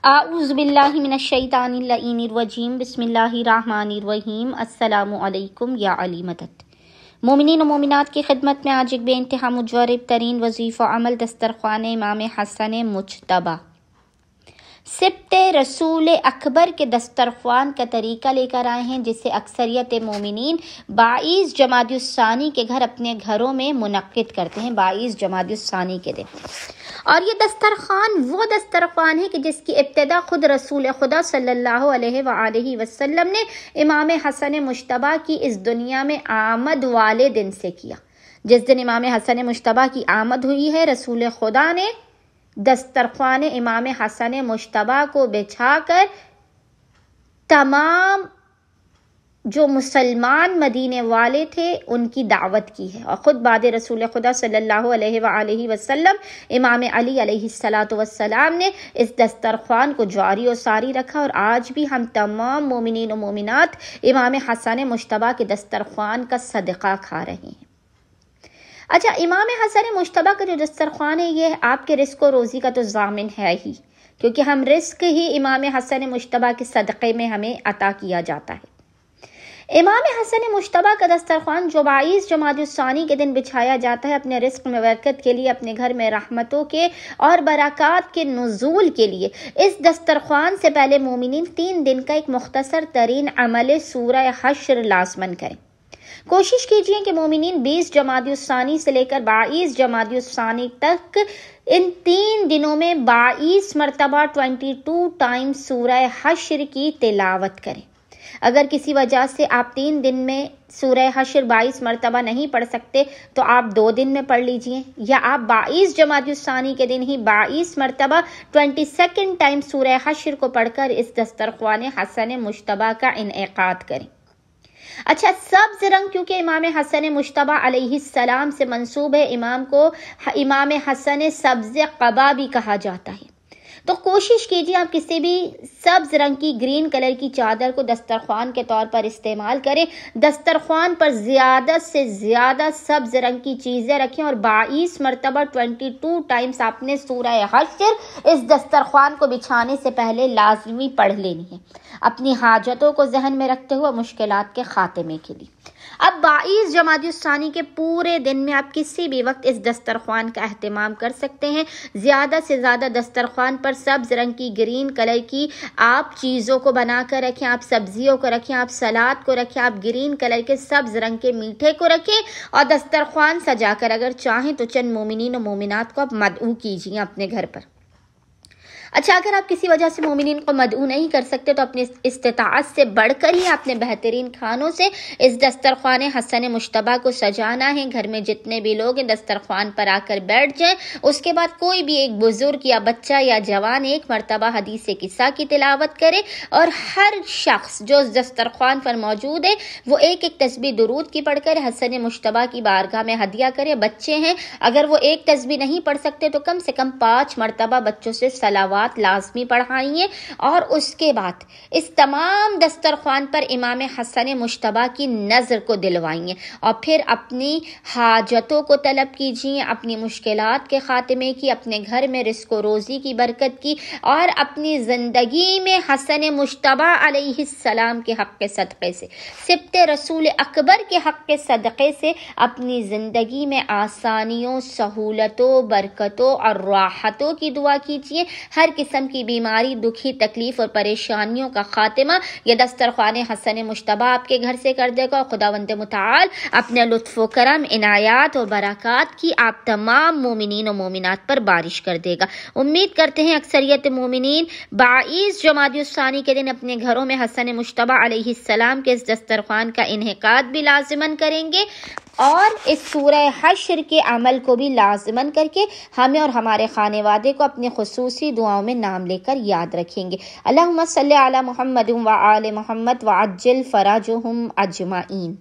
اعوذ باللہ من الشیطان اللعین الرجیم بسم اللہ الرحمن الرحیم السلام علیکم یا علی مدد۔ مومنین و مومنات کی خدمت میں آج ایک بے انتہا مجرب ترین وظیفہ عمل دسترخوان امام حسن مجتبیٰ سبط رسول اکبر کے دسترخوان کا طریقہ لے کر آئے ہیں، جسے اکثریت مومنین 22 جمادی الثانی کے گھر اپنے گھروں میں منعقد کرتے ہیں، 22 جمادی الثانی کے دن۔ اور یہ دسترخوان وہ دسترخوان ہے کہ جس کی ابتدا خود رسول خدا صلی اللہ علیہ وآلہ وسلم نے امام حسن مجتبیٰ کی اس دنیا میں آمد والے دن سے کیا۔ جس دن امام حسن مجتبیٰ کی آمد ہوئی ہے، رسول خدا نے دسترخوان امام حسن مجتبیٰ کو بچھا کر تمام جو مسلمان مدینے والے تھے ان کی دعوت کی ہے، اور خود بعد رسول خدا صلی اللہ علیہ وآلہ وسلم امام علی علیہ السلام نے اس دسترخوان کو جاری و ساری رکھا، اور آج بھی ہم تمام مومنین و مومنات امام حسن مجتبیٰ کے دسترخوان کا صدقہ کھا رہے ہیں۔ اچھا، امام حسن مجتبیٰ کا جو دسترخوان ہے یہ آپ کے رزق و روزی کا تو ضامن ہے ہی، کیونکہ ہم رزق ہی امام حسن مجتبیٰ کے صدقے میں ہمیں عطا کیا جاتا ہے۔ امام حسن مجتبیٰ کا دسترخوان جو 22 جمادی الثانی کے دن بچھایا جاتا ہے، اپنے رزق میں برکت کے لیے، اپنے گھر میں رحمتوں کے اور برکات کے نزول کے لیے، اس دسترخوان سے پہلے مومنین 3 دن کا ایک مختصر ترین عمل سورہ حشر لازماً کریں۔ کوشش کیجئے کہ مومنین 20 جمادی الثانی سے لے کر 22 جمادی الثانی تک ان 3 دنوں میں 22 مرتبہ 22 ٹائمز سورہ حشر کی تلاوت کریں۔ اگر کسی وجہ سے آپ 3 دن میں سورہ حشر 22 مرتبہ نہیں پڑھ سکتے تو آپ 2 دن میں پڑھ لیجئے، یا آپ 22 جمادی الثانی کے دن ہی 22 مرتبہ 22 ٹائم سورہ حشر کو پڑھ کر اس دسترخوان حسن مجتبیٰ کا انعقاد کریں۔ اچھا، سبز رنگ کیونکہ امام حسن مجتبیٰ علیہ السلام سے منسوب ہے، امام کو امام حسن سبز قبا بھی کہا جاتا ہے، تو کوشش کیجیے آپ کسی بھی سبز رنگ کی گرین کلر کی چادر کو دسترخوان کے طور پر استعمال کریں۔ دسترخوان پر زیادہ سے زیادہ سبز رنگ کی چیزیں رکھیں، اور 22 مرتبہ 22 ٹائمز آپ نے سورہ حشر اس دسترخوان کو بچھانے سے پہلے لازمی پڑھ لینی ہے، اپنی حاجتوں کو ذہن میں رکھتے ہوئے مشکلات کے خاتمے کے لیے۔ اب 22 جمادی الثانی کے پورے دن میں آپ کسی بھی وقت اس دسترخوان کا اہتمام کر سکتے ہیں۔ زیادہ سے زیادہ دسترخوان پر سبز رنگ کی گرین کلر کی آپ چیزوں کو بنا کر رکھیں، آپ سبزیوں کو رکھیں، آپ سلاد کو رکھیں، آپ گرین کلر کے سبز رنگ کے میٹھے کو رکھیں، اور دسترخوان سجا کر اگر چاہیں تو چند مومنین و مومنات کو آپ مدعو کیجیے اپنے گھر پر۔ اچھا، اگر آپ کسی وجہ سے مومنین کو مدعو نہیں کر سکتے تو اپنی استطاعت سے بڑھ کر ہی اپنے بہترین کھانوں سے اس دسترخوان حسن مجتبیٰ کو سجانا ہے۔ گھر میں جتنے بھی لوگ ہیں دسترخوان پر آ کر بیٹھ جائیں، اس کے بعد کوئی بھی ایک بزرگ یا بچہ یا جوان 1 مرتبہ حدیث قصہ کی تلاوت کرے، اور ہر شخص جو اس دسترخوان پر موجود ہے وہ ایک تسبیح درود کی پڑھ کر حسن مجتبیٰ کی بارگاہ میں ہدیہ کرے۔ بچے ہیں اگر وہ ایک تسبیح نہیں پڑھ سکتے تو کم سے کم 5 مرتبہ بچوں سے صلوات لازمی پڑھائیے، اور اس کے بعد اس تمام دسترخوان پر امام حسن مجتبیٰ کی نظر کو دلوائیے، اور پھر اپنی حاجتوں کو طلب کیجیے، اپنی مشکلات کے خاتمے کی، اپنے گھر میں رزق و روزی کی برکت کی، اور اپنی زندگی میں حسن مجتبیٰ علیہ السلام کے حق کے صدقے سے، سبط رسول اکبر کے حق کے صدقے سے اپنی زندگی میں آسانیوں، سہولتوں، برکتوں اور راحتوں کی دعا کیجیے۔ ہر قسم کی بیماری، دکھی، تکلیف اور پریشانیوں کا خاتمہ یہ دسترخوان حسن مجتبیٰ آپ کے گھر سے کر دے گا، اور خداوند متعال اپنے لطف و کرم، عنایات اور برکات کی آپ تمام مومنین و مومنات پر بارش کر دے گا۔ امید کرتے ہیں اکثریت مومنین 22 جمادی الثانی کے دن اپنے گھروں میں حسن مجتبیٰ علیہ السلام کے اس دسترخوان کا انعقاد بھی لازماً کریں گے، اور اس سورہ حشر کے عمل کو بھی لازماً کر کے ہمیں اور ہمارے خانے وادے کو اپنے خصوصی دعاؤں میں نام لے کر یاد رکھیں گے۔ اللہم صلی علی محمد و آل محمد وعجل فرجہم اجمعین۔